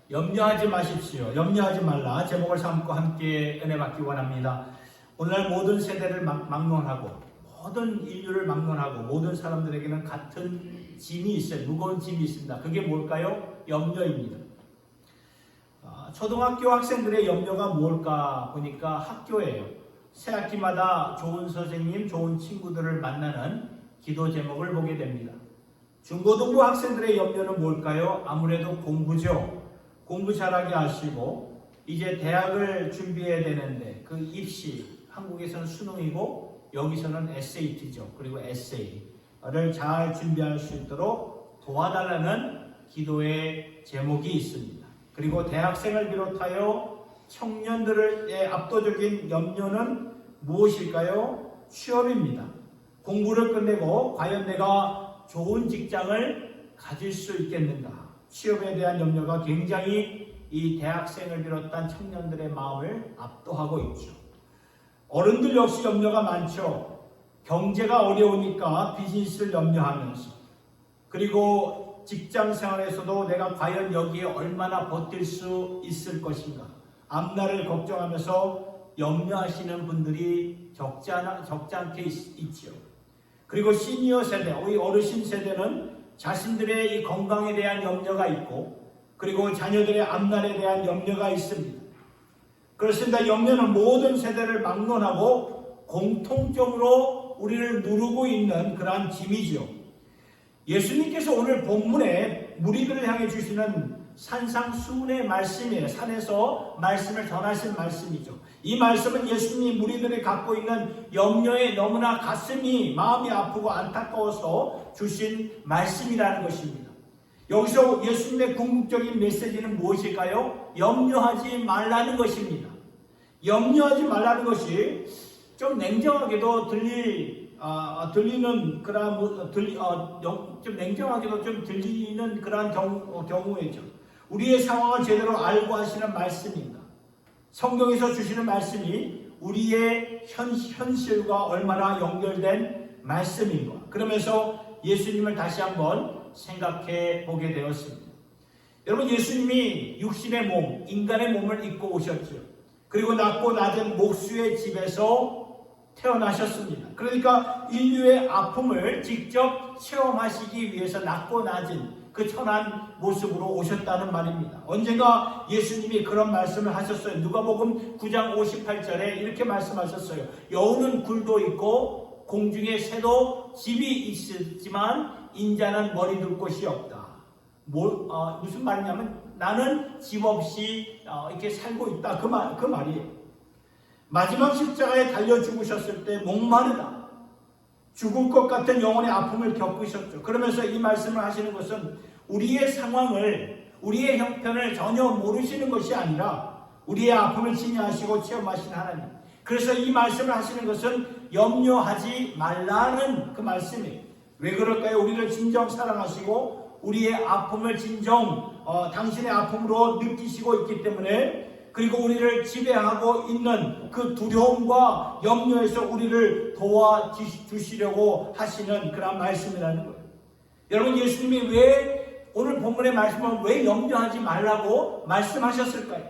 염려하지 마십시오. 염려하지 말라. 제목을 삼고 함께 은혜 받기 원합니다. 오늘날 모든 세대를 막론하고 모든 인류를 막론하고 모든 사람들에게는 같은 짐이 있어요. 무거운 짐이 있습니다. 그게 뭘까요? 염려입니다. 초등학교 학생들의 염려가 뭘까 보니까 학교예요. 새 학기마다 좋은 선생님, 좋은 친구들을 만나는 기도 제목을 보게 됩니다. 중고등부 학생들의 염려는 뭘까요? 아무래도 공부죠. 공부 잘하게 하시고 이제 대학을 준비해야 되는데 그 입시, 한국에서는 수능이고 여기서는 SAT죠. 그리고 에세이를 잘 준비할 수 있도록 도와달라는 기도의 제목이 있습니다. 그리고 대학생을 비롯하여 청년들의 압도적인 염려는 무엇일까요? 취업입니다. 공부를 끝내고 과연 내가 좋은 직장을 가질 수 있겠는가? 취업에 대한 염려가 굉장히 이 대학생을 비롯한 청년들의 마음을 압도하고 있죠. 어른들 역시 염려가 많죠. 경제가 어려우니까 비즈니스를 염려하면서, 그리고 직장 생활에서도 내가 과연 여기에 얼마나 버틸 수 있을 것인가, 앞날을 걱정하면서 염려하시는 분들이 적지 않게 있죠. 그리고 시니어 세대, 우리 어르신 세대는 자신들의 이 건강에 대한 염려가 있고, 그리고 자녀들의 앞날에 대한 염려가 있습니다. 그렇습니다. 염려는 모든 세대를 막론하고 공통적으로 우리를 누르고 있는 그러한 짐이죠. 예수님께서 오늘 본문에 무리들을 향해 주시는 산상수훈의 말씀이에요. 산에서 말씀을 전하신 말씀이죠. 이 말씀은 예수님이 무리들이 갖고 있는 염려에 너무나 마음이 아프고 안타까워서 주신 말씀이라는 것입니다. 여기서 예수님의 궁극적인 메시지는 무엇일까요? 염려하지 말라는 것입니다. 염려하지 말라는 것이 좀 냉정하게도 좀 냉정하게도 좀 들리는 그러한 경우이죠. 우리의 상황을 제대로 알고 하시는 말씀입니다. 성경에서 주시는 말씀이 우리의 현실과 얼마나 연결된 말씀인가. 그러면서 예수님을 다시 한번 생각해 보게 되었습니다. 여러분, 예수님이 육신의 몸, 인간의 몸을 입고 오셨죠. 그리고 낮고 낮은 목수의 집에서 태어나셨습니다. 그러니까 인류의 아픔을 직접 체험하시기 위해서 낮고 낮은 그 천한 모습으로 오셨다는 말입니다. 언젠가 예수님이 그런 말씀을 하셨어요. 누가복음 9장 58절에 이렇게 말씀하셨어요. 여우는 굴도 있고 공중에 새도 집이 있지만 인자는 머리 둘 곳이 없다. 무슨 말이냐면 나는 집 없이 이렇게 살고 있다. 그 말이에요. 마지막 십자가에 달려 죽으셨을 때 목마르다, 죽을 것 같은 영혼의 아픔을 겪으셨죠. 그러면서 이 말씀을 하시는 것은 우리의 상황을, 우리의 형편을 전혀 모르시는 것이 아니라 우리의 아픔을 친히하시고 체험하신 하나님. 그래서 이 말씀을 하시는 것은 염려하지 말라는 그 말씀이에요. 왜 그럴까요? 우리를 진정 사랑하시고 우리의 아픔을 진정 당신의 아픔으로 느끼시고 있기 때문에, 그리고 우리를 지배하고 있는 그 두려움과 염려에서 우리를 도와주시려고 하시는 그런 말씀이라는 거예요. 여러분, 예수님이 왜 오늘 본문의 말씀을 왜 염려하지 말라고 말씀하셨을까요?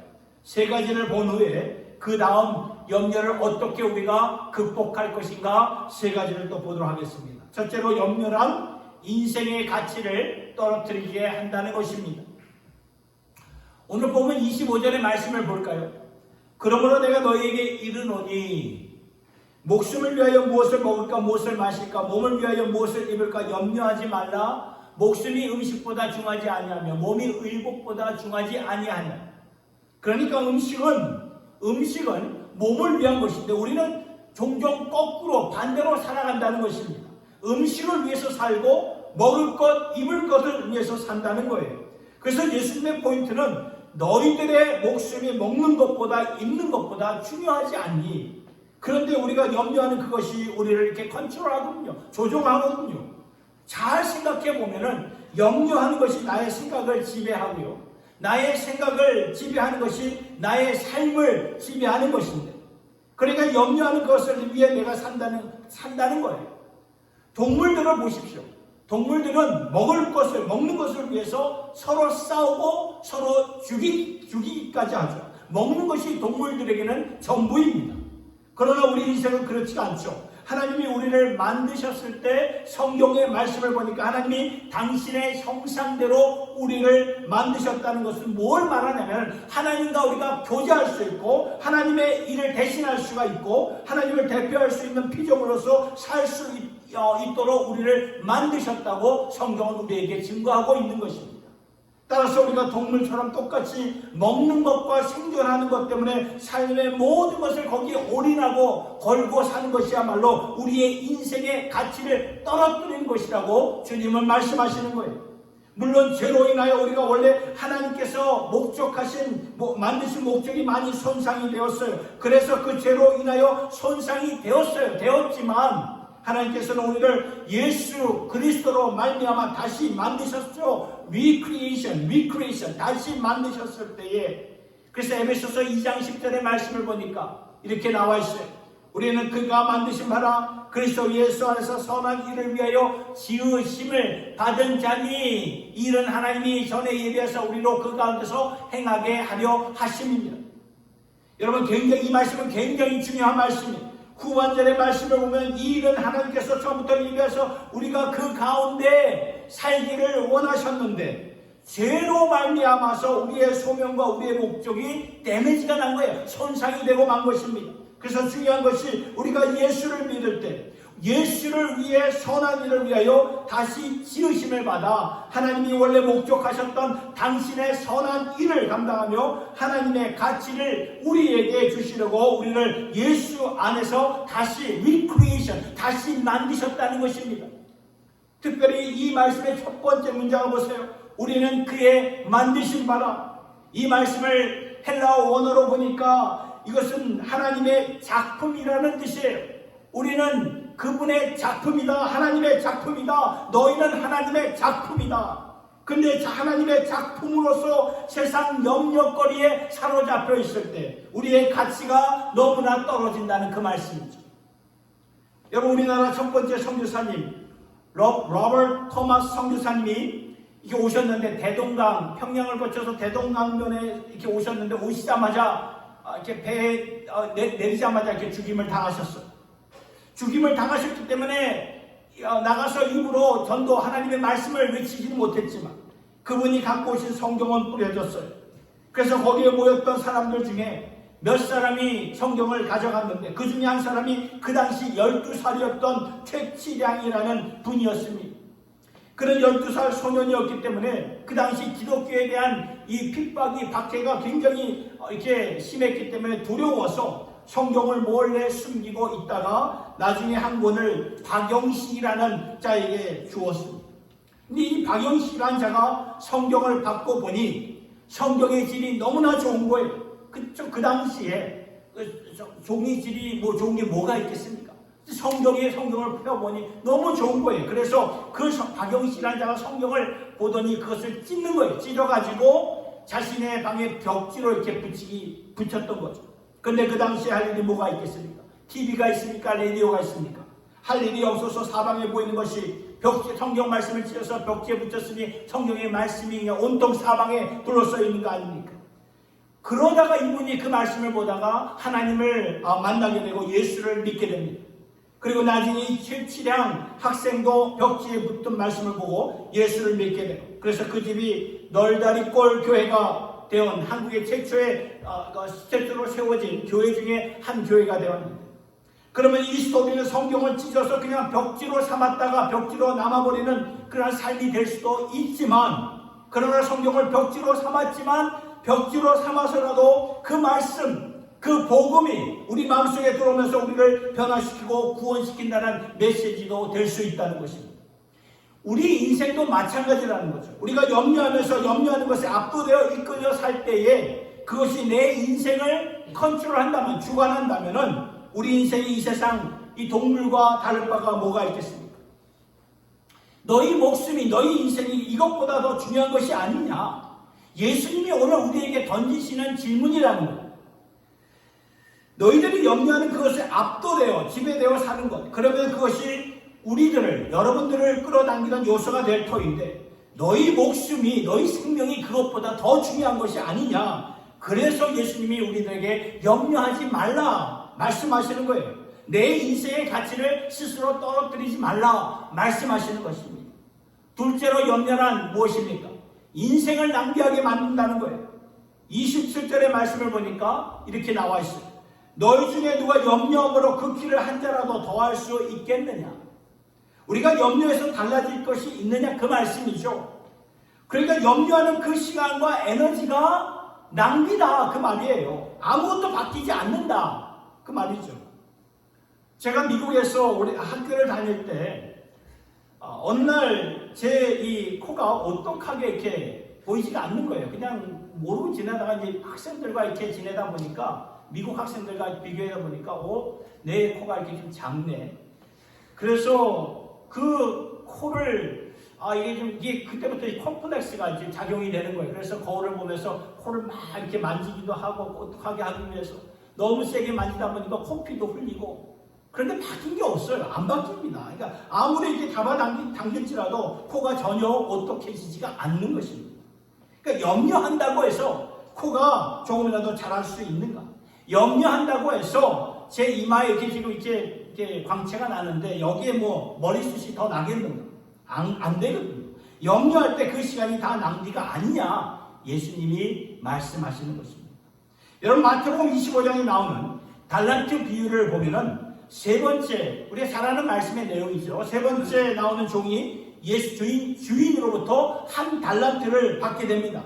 세 가지를 본 후에 그 다음 염려를 어떻게 우리가 극복할 것인가 세 가지를 또 보도록 하겠습니다. 첫째로, 염려란 인생의 가치를 떨어뜨리게 한다는 것입니다. 오늘 보면 25절의 말씀을 볼까요? 그러므로 내가 너희에게 이르노니 목숨을 위하여 무엇을 먹을까 무엇을 마실까 몸을 위하여 무엇을 입을까 염려하지 말라. 목숨이 음식보다 중하지 아니하며 몸이 의복보다 중하지 아니하냐. 그러니까 음식은 몸을 위한 것인데 우리는 종종 거꾸로 반대로 살아간다는 것입니다. 음식을 위해서 살고 먹을 것, 입을 것을 위해서 산다는 거예요. 그래서 예수님의 포인트는 너희들의 목숨이 먹는 것보다 입는 것보다 중요하지 않니? 그런데 우리가 염려하는 그것이 우리를 이렇게 컨트롤하거든요. 조종하거든요. 잘 생각해 보면은 염려하는 것이 나의 생각을 지배하고요. 나의 생각을 지배하는 것이 나의 삶을 지배하는 것인데, 그러니까 염려하는 것을 위해 내가 산다는 거예요. 동물들을 보십시오. 동물들은 먹는 것을 위해서 서로 싸우고 서로 죽이기까지 하죠. 먹는 것이 동물들에게는 전부입니다. 그러나 우리 인생은 그렇지가 않죠. 하나님이 우리를 만드셨을 때 성경의 말씀을 보니까 하나님이 당신의 형상대로 우리를 만드셨다는 것은 뭘 말하냐면 하나님과 우리가 교제할 수 있고 하나님의 일을 대신할 수가 있고 하나님을 대표할 수 있는 피조물로서 살 수 있도록 우리를 만드셨다고 성경은 우리에게 증거하고 있는 것입니다. 따라서 우리가 동물처럼 똑같이 먹는 것과 생존하는 것 때문에 삶의 모든 것을 거기에 올인하고 걸고 사는 것이야말로 우리의 인생의 가치를 떨어뜨리는 것이라고 주님은 말씀하시는 거예요. 물론 죄로 인하여 우리가 원래 하나님께서 만드신 목적이 많이 손상이 되었어요. 그래서 그 죄로 인하여 손상이 되었지만 하나님께서는 우리를 예수 그리스도로 말미암아 다시 만드셨죠. recreation 다시 만드셨을 때에, 그래서 에베소서 2장 10절의 말씀을 보니까 이렇게 나와 있어요. 우리는 그가 만드신 바라 그리스도 예수 안에서 선한 일을 위하여 지으심을 받은 자니 이는 하나님이 전에 예비해서 우리로 그 가운데서 행하게 하려 하심입니다. 여러분, 이 말씀은 굉장히 중요한 말씀이에요. 후반절의 말씀을 보면 이 일은 하나님께서 처음부터 예비해서 우리가 그 가운데 살기를 원하셨는데 죄로 말미암아서 우리의 소명과 우리의 목적이 데미지가 난 거예요. 손상이 되고 만 것입니다. 그래서 중요한 것이 우리가 예수를 믿을 때 예수를 위해 선한 일을 위하여 다시 지으심을 받아 하나님이 원래 목적하셨던 당신의 선한 일을 감당하며 하나님의 가치를 우리에게 주시려고 우리를 예수 안에서 다시 recreation, 다시 만드셨다는 것입니다. 특별히 이 말씀의 첫 번째 문장을 보세요. 우리는 그의 만드신 바라. 이 말씀을 헬라어 원어로 보니까 이것은 하나님의 작품이라는 뜻이에요. 우리는 그분의 작품이다. 하나님의 작품이다. 너희는 하나님의 작품이다. 근데 하나님의 작품으로서 세상 염려거리에 사로잡혀 있을 때 우리의 가치가 너무나 떨어진다는 그 말씀이죠. 여러분, 우리나라 첫 번째 선교사님 로버트 토마스 선교사님이 이렇게 오셨는데 평양을 거쳐서 대동강변에 이렇게 오셨는데 오시자마자 이렇게 배에 내리자마자 이렇게 죽임을 당하셨어요. 죽임을 당하셨기 때문에 나가서 입으로 전도 하나님의 말씀을 외치지는 못했지만 그분이 갖고 오신 성경은 뿌려졌어요. 그래서 거기에 모였던 사람들 중에 몇 사람이 성경을 가져갔는데 그 중에 한 사람이 그 당시 12살이었던 최치량이라는 분이었습니다. 그런 12살 소년이었기 때문에 그 당시 기독교에 대한 이 핍박이 박해가 굉장히 이렇게 심했기 때문에 두려워서 성경을 몰래 숨기고 있다가 나중에 한 권을 박영식이라는 자에게 주었습니다. 근데 이 박영식이라는 자가 성경을 받고 보니 성경의 질이 너무나 좋은 거예요. 그 당시에 종이질이 좋은 게 뭐가 있겠습니까? 성경을 펴보니 너무 좋은 거예요. 그래서 그 박영식이라는 자가 성경을 보더니 그것을 찢는 거예요. 찢어가지고 자신의 방에 벽지로 이렇게 붙였던 거죠. 근데 그 당시에 할 일이 뭐가 있겠습니까? TV가 있습니까? 라디오가 있습니까? 할 일이 없어서 사방에 보이는 것이 성경 말씀을 찢어서 벽지에 붙였으니 성경의 말씀이 온통 사방에 둘러싸여 있는 거 아닙니까? 그러다가 이분이 그 말씀을 보다가 하나님을 만나게 되고 예수를 믿게 됩니다. 그리고 나중에 이 최치량 학생도 벽지에 붙은 말씀을 보고 예수를 믿게 되고, 그래서 그 집이 널다리골 교회가 되온 한국의 최초로 세워진 교회 중에 한 교회가 되었는데, 그러면 이 스토리는 성경을 찢어서 그냥 벽지로 삼았다가 벽지로 남아버리는 그런 삶이 될 수도 있지만, 그러나 성경을 벽지로 삼아서라도 그 말씀, 그 복음이 우리 마음속에 들어오면서 우리를 변화시키고 구원시킨다는 메시지도 될 수 있다는 것입니다. 우리 인생도 마찬가지라는 거죠. 우리가 염려하는 것에 압도되어 이끌려 살 때에 그것이 내 인생을 컨트롤한다면, 주관한다면은 우리 인생이 이 세상 이 동물과 다를 바가 뭐가 있겠습니까? 너희 목숨이, 너희 인생이 이것보다 더 중요한 것이 아니냐? 예수님이 오늘 우리에게 던지시는 질문이라는 거예요. 너희들이 염려하는 그것에 압도되어 지배되어 사는 것, 그러면 그것이 우리들을, 여러분들을 끌어당기는 요소가 될 터인데 너희 목숨이, 너희 생명이 그것보다 더 중요한 것이 아니냐. 그래서 예수님이 우리들에게 염려하지 말라 말씀하시는 거예요. 내 인생의 가치를 스스로 떨어뜨리지 말라 말씀하시는 것입니다. 둘째로 염려란 무엇입니까? 인생을 낭비하게 만든다는 거예요. 27절의 말씀을 보니까 이렇게 나와 있어요. 너희 중에 누가 염려함으로 그 키를 한 자라도 더할 수 있겠느냐. 우리가 염려해서 달라질 것이 있느냐, 그 말씀이죠. 그러니까 염려하는 그 시간과 에너지가 낭비다, 그 말이에요. 아무것도 바뀌지 않는다, 그 말이죠. 제가 미국에서 우리 학교를 다닐 때 어느 날 제 이 코가 오똑하게 이렇게 보이지가 않는 거예요. 그냥 모르고 지내다가 이제 학생들과 이렇게 지내다 보니까, 미국 학생들과 비교하다 보니까 내 코가 이렇게 좀 작네. 그래서 그 코를 이게 그때부터 이 콤플렉스가 이제 작용이 되는 거예요. 그래서 거울을 보면서 코를 막 이렇게 만지기도 하고 오똑하게 하기 위해서 너무 세게 만지다 보니까 코피도 흘리고. 그런데 바뀐 게 없어요. 안 바뀝니다. 그러니까 아무리 이렇게 잡아당길지라도 코가 전혀 오똑해지지가 않는 것입니다. 그러니까 염려한다고 해서 코가 조금이라도 자랄 수 있는가? 염려한다고 해서 제 이마에 이렇게 지금 이렇게 광채가 나는데 여기에 뭐 머리숱이 더 나겠는가? 안 되거든요. 염려할 때 그 시간이 다 낭비가 아니냐? 예수님이 말씀하시는 것입니다. 여러분, 마태복음 25장에 나오는 달란트 비유를 보면은 세 번째, 우리가 잘 아는 말씀의 내용이죠. 세 번째 나오는 종이 예수 주인으로부터 한 달란트를 받게 됩니다.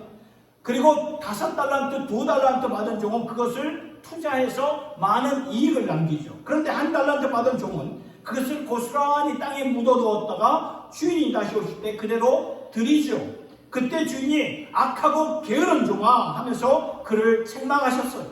그리고 5달란트, 2달란트 받은 종은 그것을 투자해서 많은 이익을 남기죠. 그런데 한 달란트 받은 종은 그것을 고스란히 땅에 묻어두었다가 주인이 다시 오실 때 그대로 드리죠. 그때 주인이 악하고 게으른 종아 하면서 그를 책망하셨어요.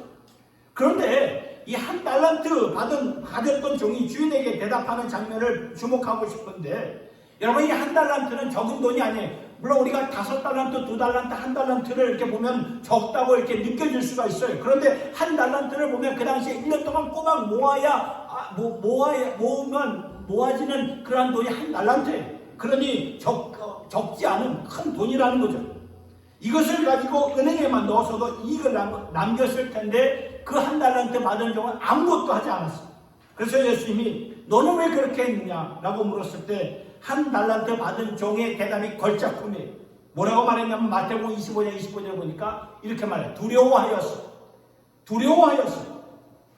그런데 이 한 달란트 받았던 종이 주인에게 대답하는 장면을 주목하고 싶은데, 여러분, 이 한 달란트는 적은 돈이 아니에요. 물론 우리가 5달란트, 2달란트, 1달란트를 이렇게 보면 적다고 이렇게 느껴질 수가 있어요. 그런데 한 달란트를 보면 그 당시에 1년 동안 꼬박 모으면 모아지는 그러한 돈이 한 달란트예요. 그러니 적지 않은 큰 돈이라는 거죠. 이것을 가지고 은행에만 넣어서도 이익을 남겼을 텐데 그 한 달란트 받은 종은 아무것도 하지 않았어요. 그래서 예수님이 너는 왜 그렇게 했느냐 라고 물었을 때 한 달란트 받은 종의 대답이 걸작품이에요. 뭐라고 말했냐면 마태복음 25장 25절에 보니까 이렇게 말해요. 두려워하였어.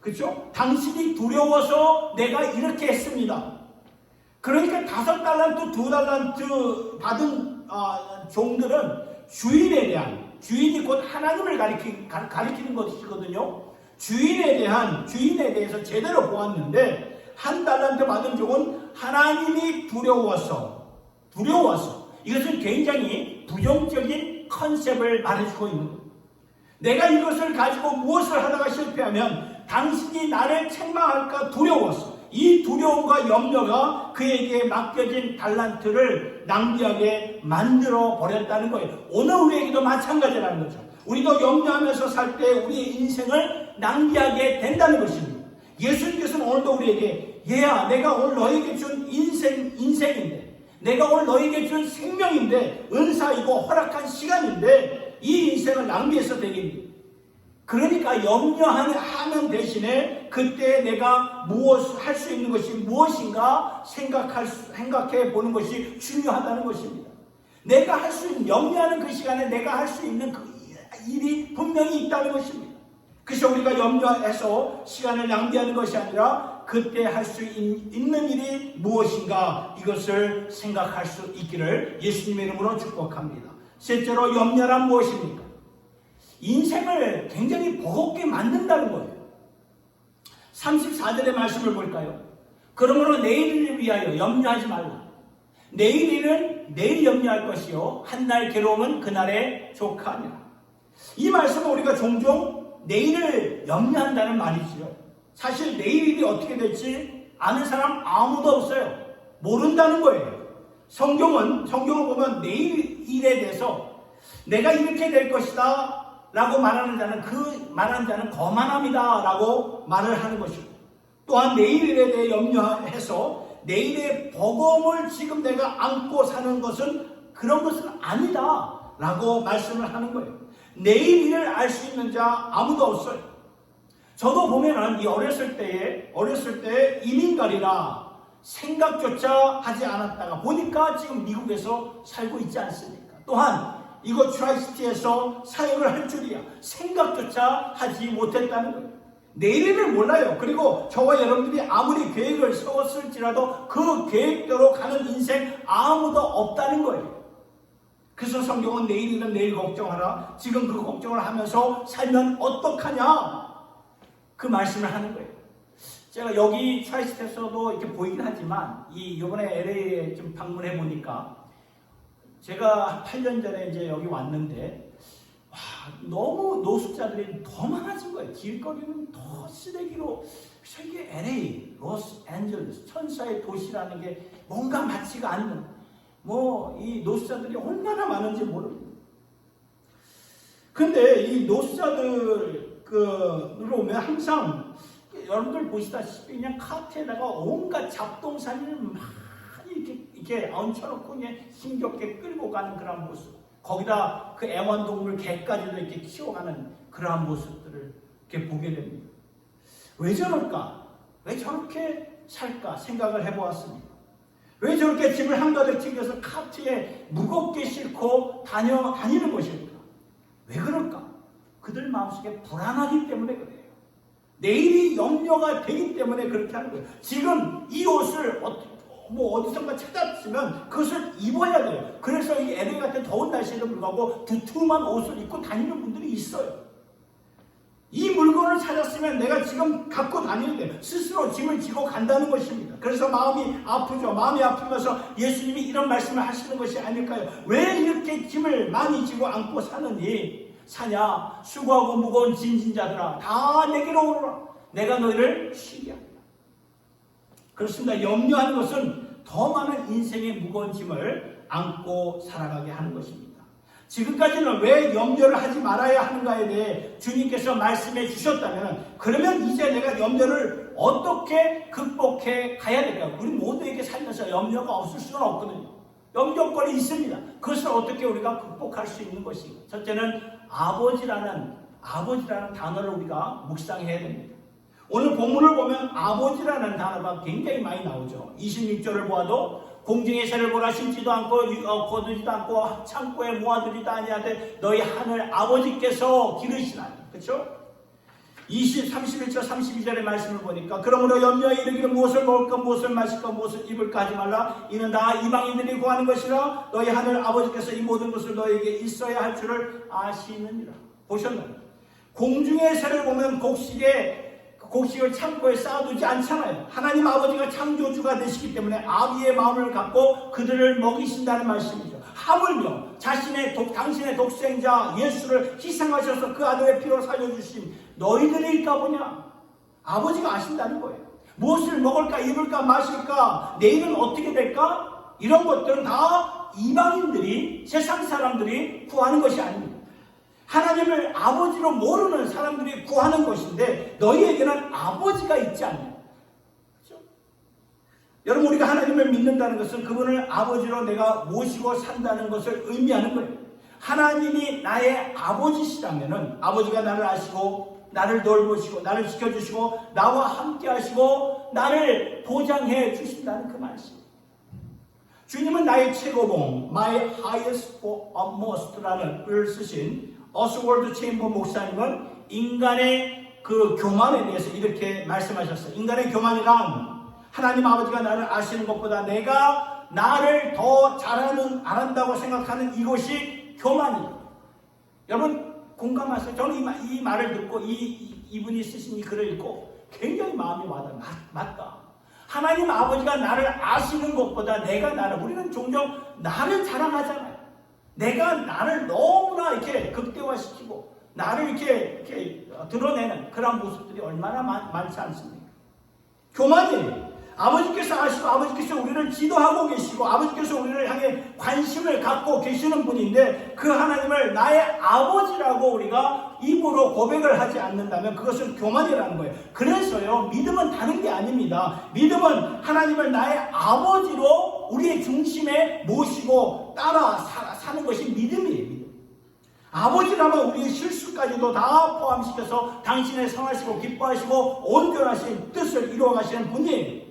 그렇죠? 당신이 두려워서 내가 이렇게 했습니다. 그러니까 5달란트, 2달란트 받은 종들은 주인이 곧 하나님을 가리키는 것이거든요. 주인에 대해서 제대로 보았는데, 한 달란트 받은 종은 하나님이 두려워서 이것은 굉장히 부정적인 컨셉을 말해주고 있는 거예요. 내가 이것을 가지고 무엇을 하다가 실패하면 당신이 나를 책망할까 두려워서, 이 두려움과 염려가 그에게 맡겨진 달란트를 낭비하게 만들어 버렸다는 거예요. 오늘 우리에게도 마찬가지라는 거죠. 우리도 염려하면서 살 때 우리의 인생을 낭비하게 된다는 것입니다. 예수님께서는 오늘도 우리에게 얘야, 내가 오늘 너에게 준 인생인데, 내가 오늘 너에게 준 생명인데, 은사이고 허락한 시간인데 이 인생을 낭비해서 되겠니? 그러니까 염려하는 대신에 그때 내가 할 수 있는 것이 무엇인가 생각해 보는 것이 중요하다는 것입니다. 내가 할 수 있는, 염려하는 그 시간에 내가 할 수 있는 그 일이 분명히 있다는 것입니다. 그래서 우리가 염려해서 시간을 낭비하는 것이 아니라 그때 할 수 있는 일이 무엇인가, 이것을 생각할 수 있기를 예수님의 이름으로 축복합니다. 셋째로, 염려란 무엇입니까? 인생을 굉장히 버겁게 만든다는 거예요. 34절의 말씀을 볼까요? 그러므로 내일을 위하여 염려하지 말라. 내일 일은 내일 염려할 것이요 한날 괴로움은 그날에 족하니라. 이 말씀은 우리가 종종 내일을 염려한다는 말이지요. 사실 내일 일이 어떻게 될지 아는 사람 아무도 없어요. 모른다는 거예요. 성경을 보면 내일 일에 대해서 내가 이렇게 될 것이다 라고 말하는 자는 거만합니다 라고 말을 하는 것이고, 또한 내일 일에 대해 염려해서 내일의 버거움을 지금 내가 안고 사는 것은 그런 것은 아니다 라고 말씀을 하는 거예요. 내일 일을 알 수 있는 자 아무도 없어요. 저도 보면은 이 어렸을 때에 이민가리라 생각조차 하지 않았다가 보니까 지금 미국에서 살고 있지 않습니까? 또한 이곳 트라이시티에서 사역을 할 줄이야 생각조차 하지 못했다는 거예요. 내일을 몰라요. 그리고 저와 여러분들이 아무리 계획을 세웠을지라도 그 계획대로 가는 인생 아무도 없다는 거예요. 그래서 성경은 내일이는 내일 걱정하라. 지금 그 걱정을 하면서 살면 어떡하냐? 그 말씀을 하는 거예요. 제가 여기 트라이시티에서도 이렇게 보이긴 하지만 이번에 LA에 좀 방문해 보니까 제가 8년 전에 이제 여기 왔는데 너무 노숙자들이 더 많아진 거예요. 길거리는 더 쓰레기로 이게 LA, 로스앤젤레스 천사의 도시라는 게 뭔가 맞지가 않는 이 노숙자들이 얼마나 많은지 모릅니다. 근데 이 노숙자들 으로 오면 항상 여러분들 보시다시피 그냥 카트에다가 온갖 잡동사니를 많이 이렇게 얹혀놓고 그냥 힘겹게 끌고 가는 그런 모습. 거기다 그 애완동물 개까지도 이렇게 키워가는 그러한 모습들을 이렇게 보게 됩니다. 왜 저럴까? 왜 저렇게 살까? 생각을 해보았습니다. 왜 저렇게 짐을 한가득 챙겨서 카트에 무겁게 싣고 다니는 것일까? 왜 그럴까? 그들 마음속에 불안하기 때문에 그래요. 내일이 염려가 되기 때문에 그렇게 하는 거예요. 지금 이 옷을 어디선가 찾았으면 그것을 입어야 돼요. 그래서 이 LA 같은 더운 날씨에도 불구하고 두툼한 옷을 입고 다니는 분들이 있어요. 이 물건을 찾았으면 내가 지금 갖고 다녀야 돼요. 스스로 짐을 지고 간다는 것입니다. 그래서 마음이 아프죠. 마음이 아프면서 예수님이 이런 말씀을 하시는 것이 아닐까요? 왜 이렇게 짐을 많이 지고 안고 사냐? 수고하고 무거운 짐진 자들아 다 내게로 오너라. 내가 너희를 쉬게 하리라. 그렇습니다. 염려하는 것은 더 많은 인생의 무거운 짐을 안고 살아가게 하는 것입니다. 지금까지는 왜 염려를 하지 말아야 하는가에 대해 주님께서 말씀해 주셨다면 그러면 이제 내가 염려를 어떻게 극복해 가야 될까요? 우리 모두에게 살면서 염려가 없을 수는 없거든요. 염려거리 있습니다. 그것을 어떻게 우리가 극복할 수 있는 것인가? 첫째는 아버지라는 단어를 우리가 묵상해야 됩니다. 오늘 본문을 보면 아버지라는 단어가 굉장히 많이 나오죠. 26절을 보아도 공중의 새를 보라 심지도 않고 거두지도 않고 창고에 모아두지도 아니하되 너희 하늘 아버지께서 기르시나니. 그렇죠? 31절 32절의 말씀을 보니까 그러므로 염려에 이르기를 무엇을 먹을까 무엇을 마실까 무엇을 입을까 하지 말라. 이는 다 이방인들이 구하는 것이라. 너희 하늘 아버지께서 이 모든 것을 너희에게 있어야 할 줄을 아시느니라. 보셨나요? 공중의 새를 보면 곡식을 창고에 쌓아두지 않잖아요. 하나님 아버지가 창조주가 되시기 때문에 아비의 마음을 갖고 그들을 먹이신다는 말씀이죠. 하물며 당신의 독생자 예수를 희생하셔서 그 아들의 피로 살려주신 너희들일까 보냐. 아버지가 아신다는 거예요. 무엇을 먹을까 입을까 마실까 내일은 어떻게 될까? 이런 것들은 다 이방인들이 세상 사람들이 구하는 것이 아닙니다. 하나님을 아버지로 모르는 사람들이 구하는 것인데 너희에게는 아버지가 있지 않냐. 그렇죠? 여러분 우리가 하나님을 믿는다는 것은 그분을 아버지로 내가 모시고 산다는 것을 의미하는 거예요. 하나님이 나의 아버지시라면은 아버지가 나를 아시고 나를 돌보시고 나를 지켜주시고 나와 함께 하시고 나를 보장해 주신다는 그 말씀. 주님은 나의 최고봉 My highest most라는 글을 쓰신 어스월드 체인버 목사님은 인간의 그 교만에 대해서 이렇게 말씀하셨어요. 인간의 교만이란 하나님 아버지가 나를 아시는 것보다 내가 나를 더 알았다고 생각하는 이것이 교만이에요. 여러분 공감하세요? 저는 이 말을 듣고 이분이 쓰신 이 글을 읽고 굉장히 마음이 와닿아요. 맞다. 하나님 아버지가 나를 아시는 것보다 우리는 종종 나를 자랑하잖아요. 내가 나를 너무나 이렇게 극대화시키고 나를 이렇게 드러내는 그런 모습들이 얼마나 많지 않습니까? 교만이에요. 아버지께서 아시고 아버지께서 우리를 지도하고 계시고 아버지께서 우리를 향해 관심을 갖고 계시는 분인데 그 하나님을 나의 아버지라고 우리가 입으로 고백을 하지 않는다면 그것은 교만이라는 거예요. 그래서요, 믿음은 다른 게 아닙니다. 믿음은 하나님을 나의 아버지로 우리의 중심에 모시고 따라 사는 것이 믿음이에요. 아버지라면 우리의 실수까지도 다 포함시켜서 당신의 선하시고 기뻐하시고 온전하신 뜻을 이루어가시는 분이에요.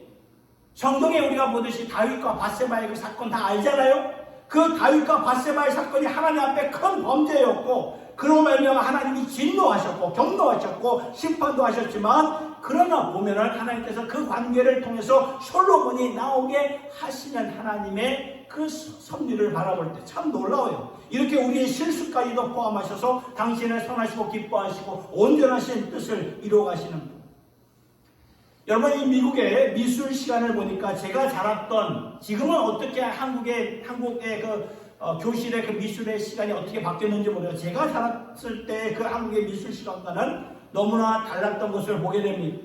성경에 우리가 보듯이 다윗과 밧세바의 그 사건 다 알잖아요. 그 다윗과 밧세바의 사건이 하나님 앞에 큰 범죄였고 그로 말미암아 하나님이 진노하셨고 경노하셨고 심판도 하셨지만 그러나 보면은 하나님께서 그 관계를 통해서 솔로몬이 나오게 하시는 하나님의 그 섭리를 바라볼 때 참 놀라워요. 이렇게 우리의 실수까지도 포함하셔서 당신을 선하시고 기뻐하시고 온전하신 뜻을 이루어가시는 분. 여러분, 이 미국의 미술 시간을 보니까 제가 자랐던, 지금은 어떻게 한국의 교실의 그 미술의 시간이 어떻게 바뀌었는지 모르겠어요. 제가 자랐을 때 그 한국의 미술 시간과는 너무나 달랐던 것을 보게 됩니다.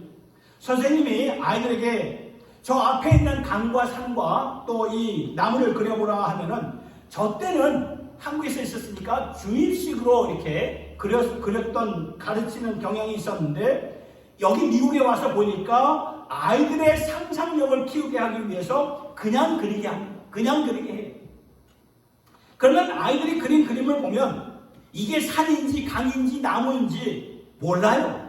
선생님이 아이들에게 저 앞에 있는 강과 산과 또 이 나무를 그려보라 하면은, 저 때는 한국에서 있었으니까 주입식으로 이렇게 그렸던 가르치는 경향이 있었는데, 여기 미국에 와서 보니까 아이들의 상상력을 키우게 하기 위해서 그냥 그리게 합니다. 그냥 그리게 해요. 그러면 아이들이 그린 그림을 보면 이게 산인지 강인지 나무인지 몰라요.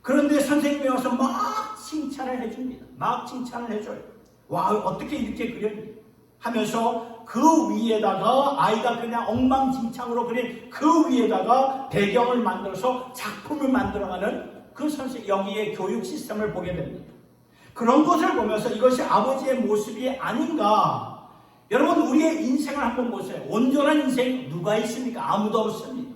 그런데 선생님이 와서 막 칭찬을 해줍니다. 막 칭찬을 해줘요. 와, 어떻게 이렇게 그렸니? 하면서 그 위에다가 아이가 그냥 엉망진창으로 그린 그 위에다가 배경을 만들어서 작품을 만들어가는 그 선생, 여기에 교육 시스템을 보게 됩니다. 그런 것을 보면서 이것이 아버지의 모습이 아닌가. 여러분, 우리의 인생을 한번 보세요. 온전한 인생 누가 있습니까? 아무도 없습니다.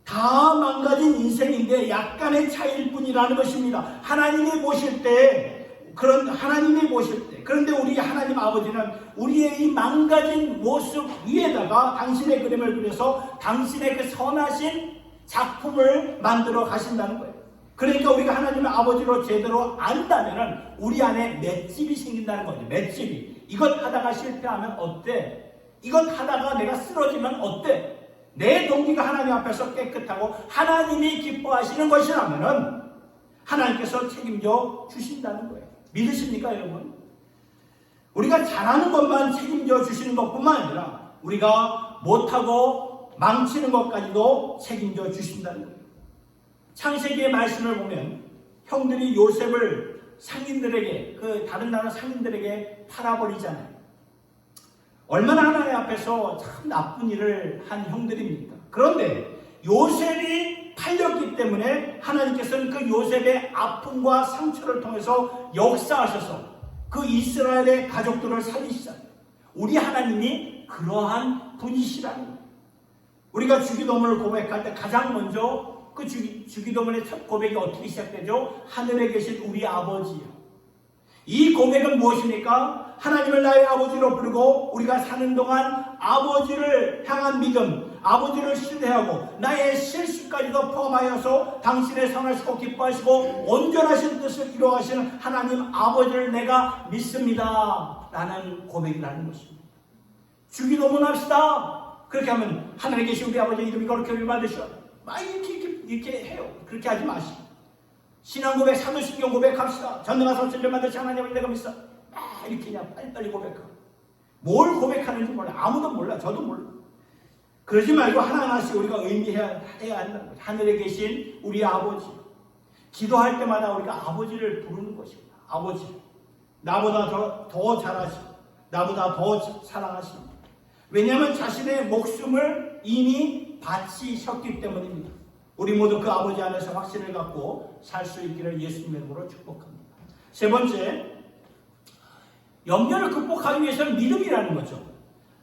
다 망가진 인생인데 약간의 차이일 뿐이라는 것입니다. 하나님이 보실 때, 그런데 우리 하나님 아버지는 우리의 이 망가진 모습 위에다가 당신의 그림을 그려서 당신의 그 선하신 작품을 만들어 가신다는 거예요. 그러니까 우리가 하나님의 아버지로 제대로 안다면은 우리 안에 맷집이 생긴다는 거죠. 맷집이. 이것 하다가 실패하면 어때? 이것 하다가 내가 쓰러지면 어때? 내 동기가 하나님 앞에서 깨끗하고 하나님이 기뻐하시는 것이라면은 하나님께서 책임져 주신다는 거예요. 믿으십니까, 여러분? 우리가 잘하는 것만 책임져 주시는 것뿐만 아니라 우리가 못하고 망치는 것까지도 책임져 주신다는 거예요. 창세기의 말씀을 보면 형들이 요셉을 상인들에게, 다른 나라 상인들에게 팔아버리잖아요. 얼마나 하나님 앞에서 참 나쁜 일을 한 형들입니까? 그런데 요셉이 팔렸기 때문에 하나님께서는 그 요셉의 아픔과 상처를 통해서 역사하셔서 그 이스라엘의 가족들을 살리시잖아요. 우리 하나님이 그러한 분이시라는 거예요. 우리가 주기도문을 고백할 때 가장 먼저 그 주기도문의 첫 고백이 어떻게 시작되죠? 하늘에 계신 우리 아버지요. 이 고백은 무엇입니까? 하나님을 나의 아버지로 부르고 우리가 사는 동안 아버지를 향한 믿음, 아버지를 신뢰하고 나의 실수까지도 포함하여서 당신의 선하시고 기뻐하시고 온전하신 뜻을 이루어가시는 하나님 아버지를 내가 믿습니다 라는 고백이라는 것입니다. 주기도문 합시다. 그렇게 하면 하늘에 계신 우리 아버지 이름이 거룩하게 받으시오. 막 이렇게 해요. 그렇게 하지 마시고 신앙 고백, 사도신경 고백합시다. 전능하사 천전 만드신 하나님을 내가 믿어. 이렇게 그냥 빨리빨리 고백하고. 뭘 고백하는지 몰라. 아무도 몰라. 저도 몰라. 그러지 말고 하나하나씩 우리가 의미해야 한다는 거예요. 하늘에 계신 우리 아버지. 기도할 때마다 우리가 아버지를 부르는 것입니다. 아버지. 나보다 더 잘하시고 나보다 더 사랑하십니다. 왜냐하면 자신의 목숨을 이미 바치셨기 때문입니다. 우리 모두 그 아버지 안에서 확신을 갖고 살 수 있기를 예수님의 이름으로 축복합니다. 세 번째, 염려를 극복하기 위해서는 믿음이라는 거죠.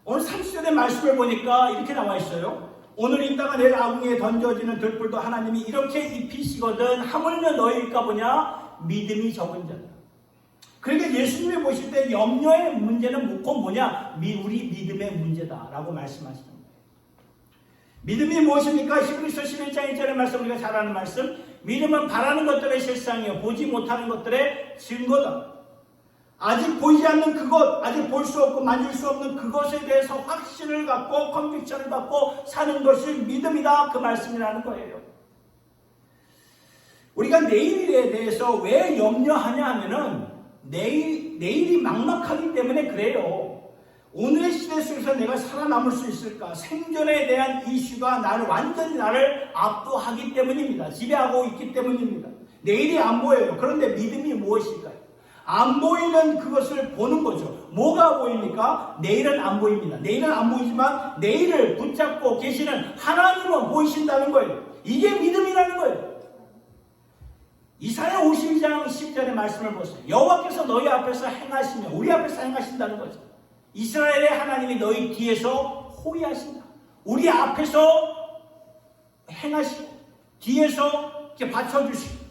오늘 30절의 말씀을 보니까 이렇게 나와 있어요. 오늘 있다가 내일 아궁이에 던져지는 들불도 하나님이 이렇게 입히시거든 하물며 너희일까 보냐? 믿음이 적은 자다. 그러니까 예수님이 보실 때 염려의 문제는 곧 뭐냐? 우리 믿음의 문제다라고 말씀하시는 거예요. 믿음이 무엇입니까? 히브리서 11장 1절의 말씀, 우리가 잘 아는 말씀. 믿음은 바라는 것들의 실상이요 보지 못하는 것들의 증거다. 아직 보이지 않는 그것, 아직 볼 수 없고 만질 수 없는 그것에 대해서 확신을 갖고 컨빅션을 갖고 사는 것이 믿음이다. 그 말씀이라는 거예요. 우리가 내일에 대해서 왜 염려하냐 하면은 내일이 막막하기 때문에 그래요. 오늘의 시대 속에서 내가 살아남을 수 있을까? 생존에 대한 이슈가 완전히 나를 압도하기 때문입니다. 지배하고 있기 때문입니다. 내일이 안 보여요. 그런데 믿음이 무엇일까요? 안 보이는 그것을 보는 거죠. 뭐가 보입니까? 내일은 안 보입니다. 내일은 안 보이지만 내일을 붙잡고 계시는 하나님은 보이신다는 거예요. 이게 믿음이라는 거예요. 이사야 52장 10절의 말씀을 보세요. 여호와께서 너희 앞에서 행하시며 우리 앞에서 행하신다는 거죠. 이스라엘의 하나님이 너희 뒤에서 호위하신다. 우리 앞에서 행하시고 뒤에서 이렇게 받쳐주시고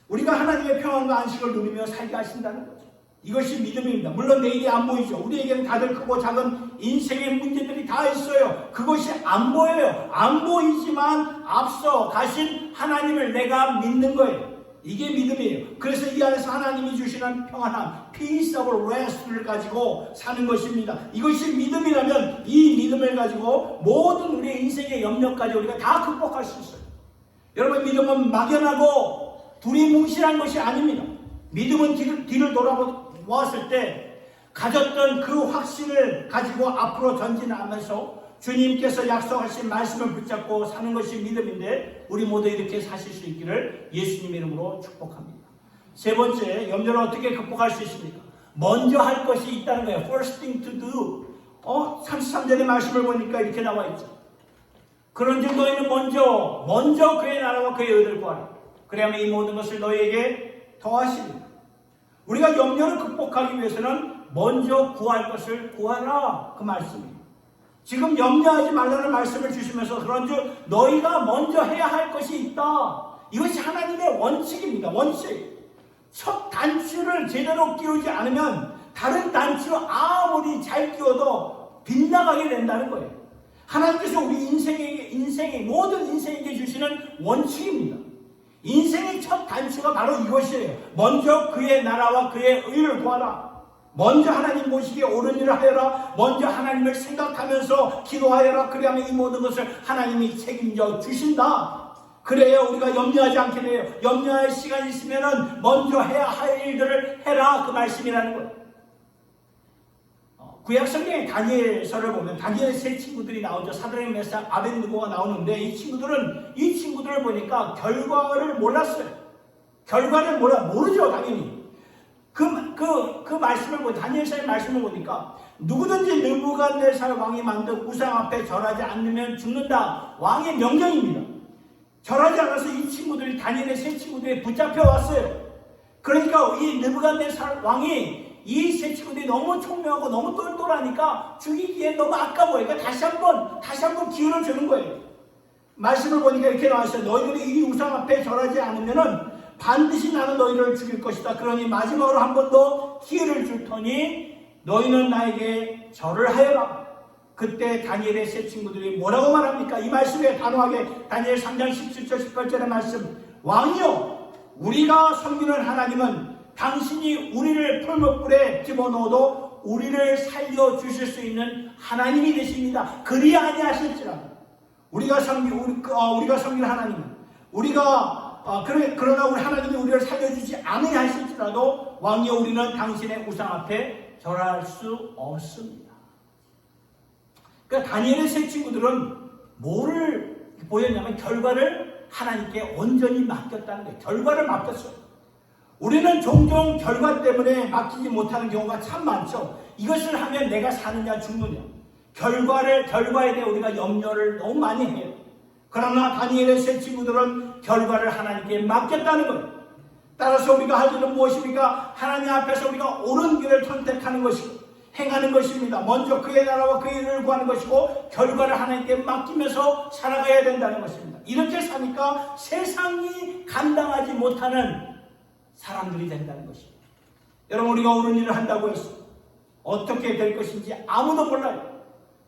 우리가 하나님의 평안과 안식을 누리며 살게 하신다는 거죠. 이것이 믿음입니다. 물론 내일이 안 보이죠. 우리에게는 다들 크고 작은 인생의 문제들이 다 있어요. 그것이 안 보여요. 안 보이지만 앞서 가신 하나님을 내가 믿는 거예요. 이게 믿음이에요. 그래서 이 안에서 하나님이 주시는 평안함, peaceable rest를 가지고 사는 것입니다. 이것이 믿음이라면 이 믿음을 가지고 모든 우리의 인생의 염려까지 우리가 다 극복할 수 있어요. 여러분, 믿음은 막연하고 두리뭉실한 것이 아닙니다. 믿음은 뒤를 돌아보았을 때 가졌던 그 확신을 가지고 앞으로 전진하면서 주님께서 약속하신 말씀을 붙잡고 사는 것이 믿음인데 우리 모두 이렇게 사실 수 있기를 예수님 이름으로 축복합니다. 세 번째, 염려를 어떻게 극복할 수 있습니까? 먼저 할 것이 있다는 거예요. First thing to do. 33절의 말씀을 보니까 이렇게 나와 있죠. 그런즉 너희는 먼저 그의 나라와 그의 의를 구하라. 그래야만 이 모든 것을 너희에게 더하시리라. 우리가 염려를 극복하기 위해서는 먼저 구할 것을 구하라. 그 말씀입니다. 지금 염려하지 말라는 말씀을 주시면서 그런즉 너희가 먼저 해야 할 것이 있다. 이것이 하나님의 원칙입니다. 원칙. 첫 단추를 제대로 끼우지 않으면 다른 단추 아무리 잘 끼워도 빗나가게 된다는 거예요. 하나님께서 우리 인생의 모든 인생에게 주시는 원칙입니다. 인생의 첫 단추가 바로 이것이에요. 먼저 그의 나라와 그의 의를 구하라. 먼저 하나님 보시기에 옳은 일을 하여라. 먼저 하나님을 생각하면서 기도하여라. 그래야만 이 모든 것을 하나님이 책임져 주신다. 그래야 우리가 염려하지 않게 돼요. 염려할 시간이 있으면은 먼저 해야 할 일들을 해라. 그 말씀이라는 거예요. 구약성경의 다니엘서를 보면 다니엘 세 친구들이 나오죠. 사드락, 메삭, 아벳느고가 나오는데 이 친구들을 보니까 결과를 몰랐어요. 결과를 모르죠, 당연히. 그 말씀을 보니 다니엘서의 말씀을 보니까 누구든지 느부갓네살 왕이 만든 우상 앞에 절하지 않으면 죽는다. 왕의 명령입니다. 절하지 않아서 이 친구들이 다니엘의 세 친구들이 붙잡혀 왔어요. 그러니까 이 느부갓네살 왕이 이 세 친구들이 너무 총명하고 너무 똘똘하니까 죽이기에 너무 아까워요. 그러니까 다시 한번 기회를 주는 거예요. 말씀을 보니까 이렇게 나왔어요. 너희들이 이 우상 앞에 절하지 않으면은 반드시 나는 너희를 죽일 것이다. 그러니 마지막으로 한 번 더 기회를 줄 터니 너희는 나에게 절을 하여라. 그때 다니엘의 세 친구들이 뭐라고 말합니까? 이 말씀에 단호하게 다니엘 3장 17절 18절의 말씀. 왕이여, 우리가 섬기는 하나님은 당신이 우리를 풀무불에 집어넣어도 우리를 살려주실 수 있는 하나님이 되십니다. 그리 아니하실지라도 우리가 섬기는 하나님은 그러나 우리 하나님이 우리를 살려주지 아니하실지라도 왕이여, 우리는 당신의 우상 앞에 절할 수 없습니다. 그러니까 다니엘의 세 친구들은 뭐를 보였냐면 결과를 하나님께 온전히 맡겼다는 거예요. 결과를 맡겼어요. 우리는 종종 결과 때문에 맡기지 못하는 경우가 참 많죠. 이것을 하면 내가 사느냐 죽느냐. 결과에 대해 우리가 염려를 너무 많이 해요. 그러나 다니엘의 세 친구들은 결과를 하나님께 맡겼다는 거예요. 따라서 우리가 할 일은 무엇입니까? 하나님 앞에서 우리가 옳은 길을 선택하는 것이고 행하는 것입니다. 먼저 그의 나라와 그의 일을 구하는 것이고 결과를 하나님께 맡기면서 살아가야 된다는 것입니다. 이렇게 사니까 세상이 감당하지 못하는 사람들이 된다는 것입니다. 여러분, 우리가 옳은 일을 한다고 해서 어떻게 될 것인지 아무도 몰라요.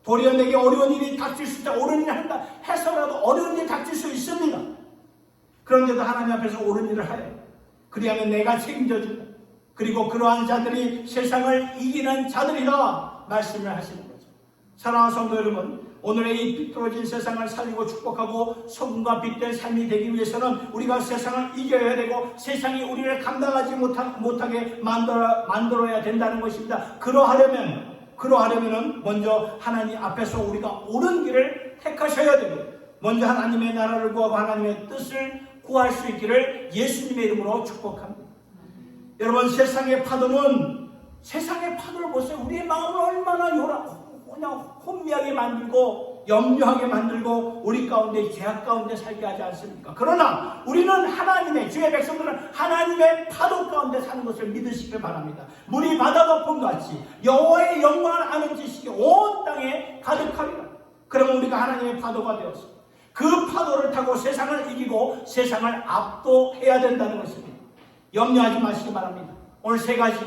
도리어 내게 어려운 일이 닥칠 수 있다. 옳은 일을 한다 해서라도 어려운 일이 닥칠 수 있습니다. 그런데도 하나님 앞에서 옳은 일을 하여 그리하면 내가 책임져 준다. 그리고 그러한 자들이 세상을 이기는 자들이라 말씀을 하시는 거죠. 사랑하는 성도 여러분, 오늘의 이 비뚤어진 세상을 살리고 축복하고 소금과 빛된 삶이 되기 위해서는 우리가 세상을 이겨야 되고 세상이 우리를 감당하지 못하게 만들어야 된다는 것입니다. 그러하려면 먼저 하나님 앞에서 우리가 옳은 길을 택하셔야 되고 먼저 하나님의 나라를 구하고 하나님의 뜻을 구할 수 있기를 예수님의 이름으로 축복합니다. 여러분, 세상의 파도를 보세요. 우리의 마음을 얼마나 그냥 혼미하게 만들고 염려하게 만들고 우리 가운데 죄악 가운데 살게 하지 않습니까? 그러나 우리는 하나님의, 주의 백성들은 하나님의 파도 가운데 사는 것을 믿으시길 바랍니다. 물이 바다 거품 같이 여호와의 영광을 아는 지식이 온 땅에 가득하리라. 그러면 우리가 하나님의 파도가 되었어. 그 파도를 타고 세상을 이기고 세상을 압도해야 된다는 것입니다. 염려하지 마시기 바랍니다. 오늘 세 가지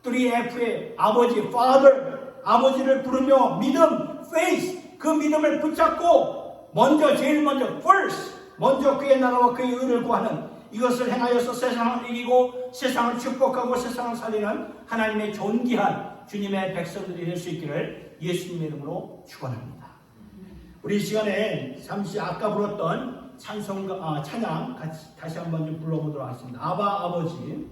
3F의 아버지, Father, 아버지를 부르며 믿음, faith, 그 믿음을 붙잡고 제일 먼저 first, 먼저 그의 나라와 그의 의를 구하는 이것을 행하여서 세상을 이기고 세상을 축복하고 세상을 살리는 하나님의 존귀한 주님의 백성들이 될 수 있기를 예수님의 이름으로 축원합니다. 우리 이 시간에 잠시 아까 불렀던 찬양 다시 한번 좀 불러보도록 하겠습니다. 아바 아버지.